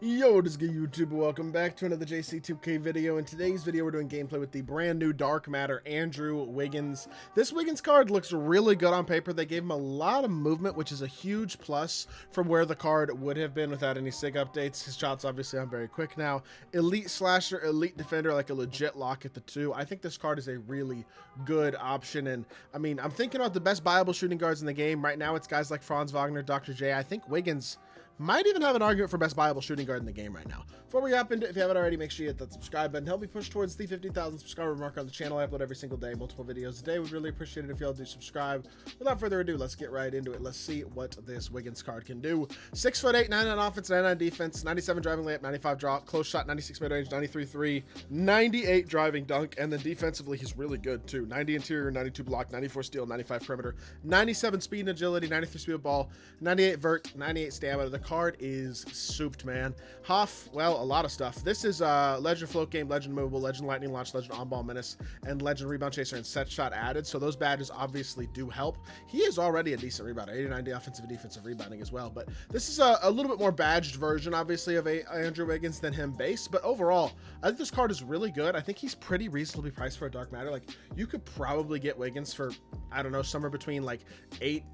Yo, what is good, YouTube? Welcome back to another JC2K video. In today's video, we're doing gameplay with the brand new Dark Matter Andrew Wiggins. This Wiggins card looks really good on paper. They gave him a lot of movement, which is a huge plus from where the card would have been without any SIG updates. His shots obviously on very quick now. Elite slasher, elite defender, like a legit lock at the 2. I think this card is a really good option. And I mean, I'm thinking about the best buyable shooting guards in the game. Right now, it's guys like Franz Wagner, Dr. J. I think Wiggins might even have an argument for best buyable shooting guard in the game right now. Before we hop into it, if you haven't already, make sure you hit that subscribe button. Help me push towards the 50,000 subscriber mark on the channel. I upload every single day, multiple videos a day. We'd really appreciate it if y'all do subscribe. Without further ado, let's get right into it. Let's see what this Wiggins card can do. 6'8", 9 on offense, 9 on defense, 97 driving layup, 95 draw, close shot, 96 mid range, 93 3, 98 driving dunk, and then defensively he's really good too. 90 interior, 92 block, 94 steal, 95 perimeter, 97 speed and agility, 93 speed of ball, 98 vert, 98 stamina. The card is souped, man. Hoff, well, a lot of stuff. This is Legend Float Game, Legend Movable, Legend Lightning Launch, Legend On-Ball Menace, and Legend Rebound Chaser and Set Shot added, so those badges obviously do help. He is already a decent rebounder, 80-90 offensive and defensive rebounding as well, but this is a little bit more badged version, obviously, of Andrew Wiggins than him base, but overall, I think this card is really good. I think he's pretty reasonably priced for a Dark Matter. Like, you could probably get Wiggins for, I don't know, somewhere between like 800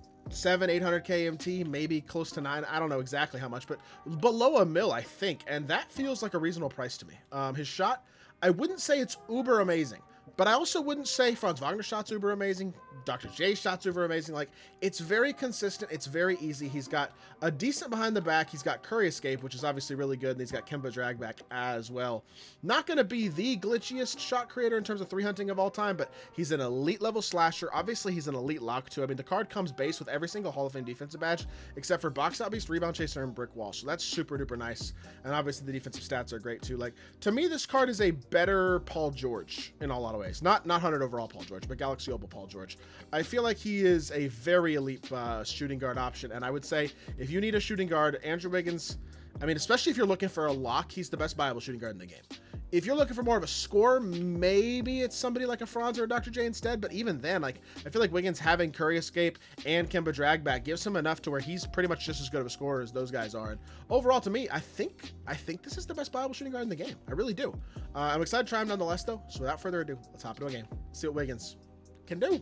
KMT, maybe close to 9. I don't know exactly how much, but below a mil, I think. And that feels like a reasonable price to me. His shot, I wouldn't say it's uber amazing, but I also wouldn't say Franz Wagner's shot's uber amazing. Dr. J's shot's uber amazing. Like, it's very consistent. It's very easy. He's got a decent behind the back. He's got Curry Escape, which is obviously really good. And he's got Kemba drag back as well. Not going to be the glitchiest shot creator in terms of 3 hunting of all time, but he's an elite level slasher. Obviously, he's an elite lock too. I mean, the card comes base with every single Hall of Fame defensive badge, except for Box Out Beast, Rebound Chaser, and Brick Wall. So that's super duper nice. And obviously, the defensive stats are great too. Like, to me, this card is a better Paul George in a lot of ways. Not 100 overall Paul George, but Galaxy Opal Paul George. I feel like he is a very elite shooting guard option, and I would say if you need a shooting guard, Andrew Wiggins, I mean, especially if you're looking for a lock, he's the best buyable shooting guard in the game. If you're looking for more of a score, maybe it's somebody like a Franz or a Dr. J instead, but even then, like, I feel like Wiggins having Curry Escape and Kemba drag back gives him enough to where he's pretty much just as good of a scorer as those guys are. And overall, to me, I think this is the best buyable shooting guard in the game. I really do. I'm excited to try him nonetheless, though. So without further ado, let's hop into a game. See what Wiggins can do.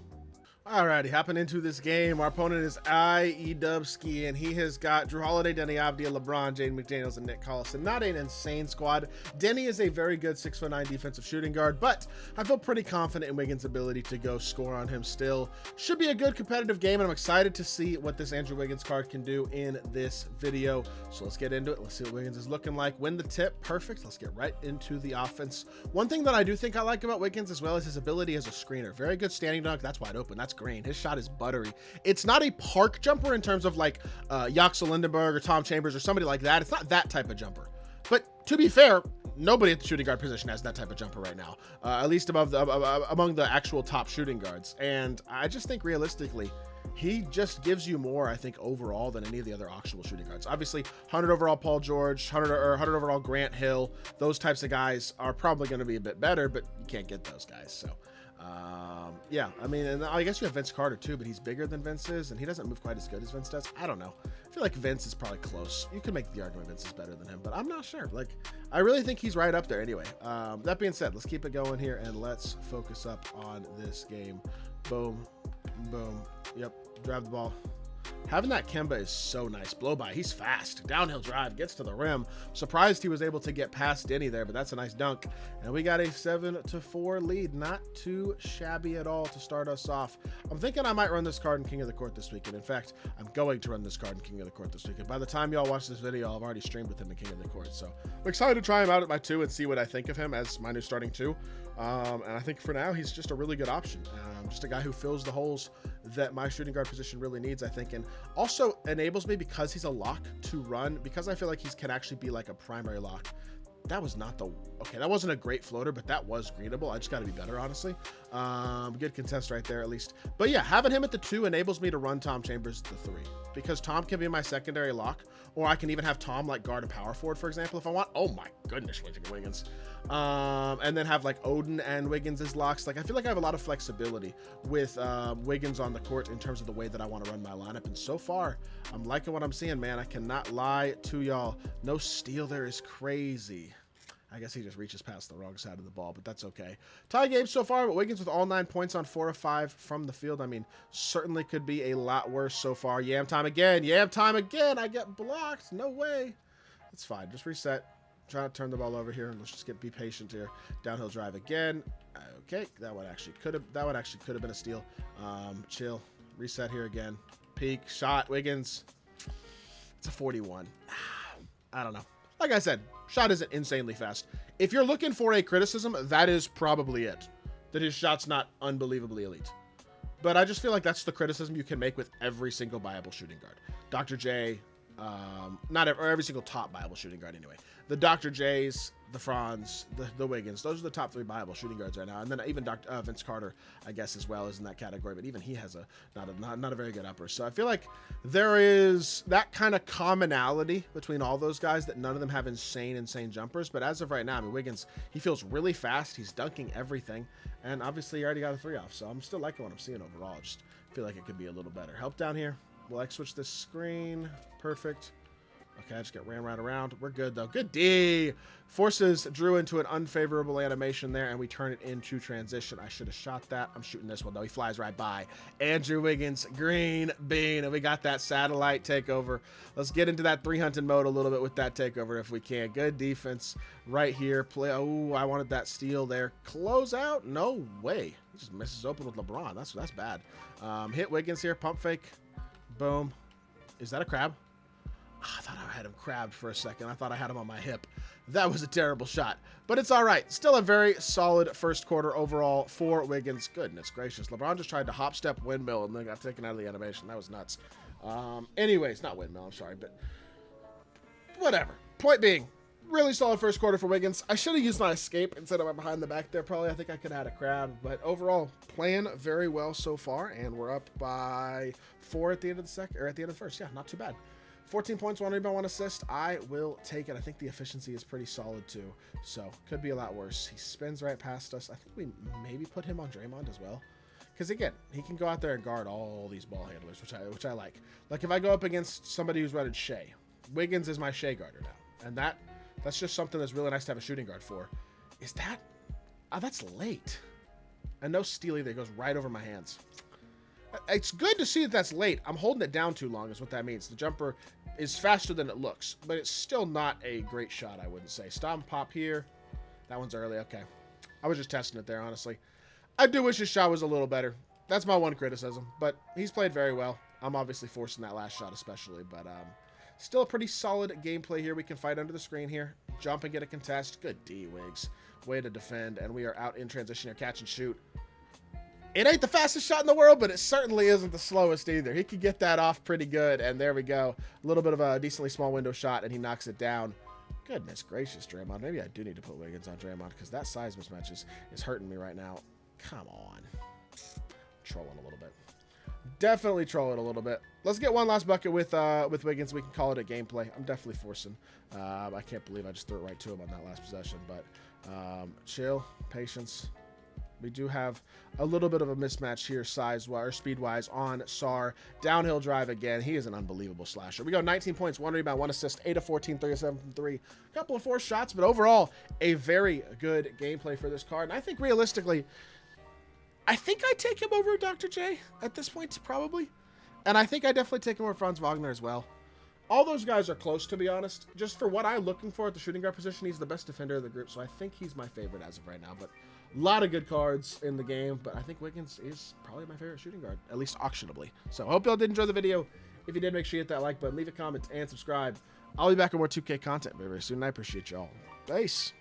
Alrighty, hopping into this game. Our opponent is Dubski, and he has got Drew Holiday, Denny Avdia, LeBron, Jaden McDaniels, and Nick Collison. Not an insane squad. Denny is a very good 6'9" defensive shooting guard, but I feel pretty confident in Wiggins' ability to go score on him still. Should be a good competitive game, and I'm excited to see what this Andrew Wiggins card can do in this video. So let's get into it. Let's see what Wiggins is looking like. Win the tip. Perfect. Let's get right into the offense. One thing that I do think I like about Wiggins as well is his ability as a screener. Very good standing dunk. That's wide open. That's green. His shot is buttery. It's not a park jumper in terms of like Yaxel Lindenberg or Tom Chambers or somebody like that. It's not that type of jumper. But to be fair, nobody at the shooting guard position has that type of jumper right now, at least among the actual top shooting guards. And I just think realistically, he just gives you more, I think, overall than any of the other actual shooting guards. Obviously, 100 overall Paul George, 100 overall Grant Hill, those types of guys are probably going to be a bit better, but you can't get those guys. So yeah, I mean, and I guess you have Vince Carter too, but he's bigger than Vince is, and he doesn't move quite as good as Vince does. I don't know. I feel like Vince is probably close. You could make the argument Vince is better than him, but I'm not sure. Like, I really think he's right up there anyway. That being said, let's keep it going here, and let's focus up on this game. Boom, boom. Yep, drive the ball. Having that Kemba is so nice. Blow by. He's fast. Downhill drive. Gets to the rim. Surprised he was able to get past Denny there, but that's a nice dunk. And we got a 7-4 lead. Not too shabby at all to start us off. I'm thinking I might run this card in King of the Court this weekend. In fact, I'm going to run this card in King of the Court this weekend. By the time y'all watch this video, I've already streamed with him in King of the Court. So I'm excited to try him out at my 2 and see what I think of him as my new starting 2. And I think for now, he's just a really good option. Just a guy who fills the holes that my shooting guard position really needs, I think, and also enables me, because he's a lock, to run, because I feel like he can actually be like a primary lock. That was not the, okay, that wasn't a great floater, but that was greenable. I just got to be better, honestly. Good contest right there, at least. But yeah, having him at the 2 enables me to run Tom Chambers at the 3. because Tom can be my secondary lock, or I can even have Tom like guard a power forward, for example, if I want. Oh my goodness, Wiggins. And then have like Odin and Wiggins as locks. Like, I feel like I have a lot of flexibility with Wiggins on the court in terms of the way that I want to run my lineup. And so far, I'm liking what I'm seeing, man. I cannot lie to y'all. No steal there is crazy. I guess he just reaches past the wrong side of the ball, but that's okay. Tie game so far, but Wiggins with all 9 points on 4 of 5 from the field. I mean, certainly could be a lot worse so far. Yam time again. Yam time again. I get blocked. No way. It's fine. Just reset. Try to turn the ball over here. Let's just be patient here. Downhill drive again. Okay, that one actually could have been a steal. Chill. Reset here again. Peek shot. Wiggins. It's a 41. I don't know. Like I said, shot isn't insanely fast. If you're looking for a criticism, that is probably it. That his shot's not unbelievably elite. But I just feel like that's the criticism you can make with every single viable shooting guard. Dr. J, or every single top viable shooting guard anyway. The Dr. J's, the Franz, the Wiggins, those are the top 3 viable shooting guards right now. And then even Vince Carter, I guess, as well, is in that category. But even he has not a very good upper. So I feel like there is that kind of commonality between all those guys, that none of them have insane jumpers. But as of right now, I mean, Wiggins, he feels really fast. He's dunking everything. And obviously, he already got a 3 off. So I'm still liking what I'm seeing overall. I just feel like it could be a little better. Help down here. We'll switch this screen. Perfect. Okay, I just get ran right around. We're good, though. Good D. Forces Drew into an unfavorable animation there, and we turn it into transition. I should have shot that. I'm shooting this one, though. He flies right by. Andrew Wiggins, green bean, and we got that satellite takeover. Let's get into that 3-hunting mode a little bit with that takeover if we can. Good defense right here. Play. Oh, I wanted that steal there. Close out? No way. He just misses open with LeBron. That's bad. Hit Wiggins here. Pump fake. Boom. Is that a crab? I thought I had him crabbed for a second. I thought I had him on my hip. That was a terrible shot, but it's all right. Still a very solid first quarter overall for Wiggins. Goodness gracious. LeBron just tried to hop step windmill and then got taken out of the animation. That was nuts. Anyways, not windmill, I'm sorry, but whatever. Point being, really solid first quarter for Wiggins. I should have used my escape instead of my behind the back there. Probably, I think I could have had a crab, but overall, playing very well so far, and we're up by 4 at the end of the second, or at the end of the first. Yeah, not too bad. 14 points, 1 rebound, 1 assist. I will take it. I think the efficiency is pretty solid too, so could be a lot worse. He spins right past us. I think we maybe put him on Draymond as well, because again, he can go out there and guard all these ball handlers, which I like. Like if I go up against somebody who's running Shea, Wiggins is my Shea guarder now, and that's just something that's really nice to have a shooting guard for. Is that? Oh, that's late. And no steal either. It goes right over my hands. It's good to see that that's late. I'm holding it down too long is what that means. The jumper is faster than it looks, but it's still not a great shot, I wouldn't say. Stop and pop here. That one's early. Okay. I was just testing it there, honestly. I do wish his shot was a little better. That's my one criticism, but he's played very well. I'm obviously forcing that last shot especially, but still a pretty solid gameplay here. We can fight under the screen here. Jump and get a contest. Good D, Wiggs. Way to defend, and we are out in transition here. Catch and shoot. It ain't the fastest shot in the world, but it certainly isn't the slowest either. He could get that off pretty good, and there we go. A little bit of a decently small window shot, and he knocks it down. Goodness gracious, Draymond. Maybe I do need to put Wiggins on Draymond, because that size mismatch is hurting me right now. Come on. Trolling a little bit. Definitely trolling a little bit. Let's get one last bucket with Wiggins. We can call it a gameplay. I'm definitely forcing. I can't believe I just threw it right to him on that last possession, but chill, patience. We do have a little bit of a mismatch here, size-wise or speed-wise on Sar. Downhill drive again. He is an unbelievable slasher. We go 19 points, 1 rebound, 1 assist, 8 of 14, 3 of 7 from 3. A couple of forced shots, but overall, a very good gameplay for this card. And I think realistically, I think I'd take him over Dr. J at this point, probably. And I think I definitely take him over Franz Wagner as well. All those guys are close, to be honest. Just for what I'm looking for at the shooting guard position, he's the best defender of the group, so I think he's my favorite as of right now. But a lot of good cards in the game, but I think Wiggins is probably my favorite shooting guard, at least auctionably. So I hope y'all did enjoy the video. If you did, make sure you hit that like button, leave a comment, and subscribe. I'll be back with more 2K content very, very soon, and I appreciate y'all. Peace.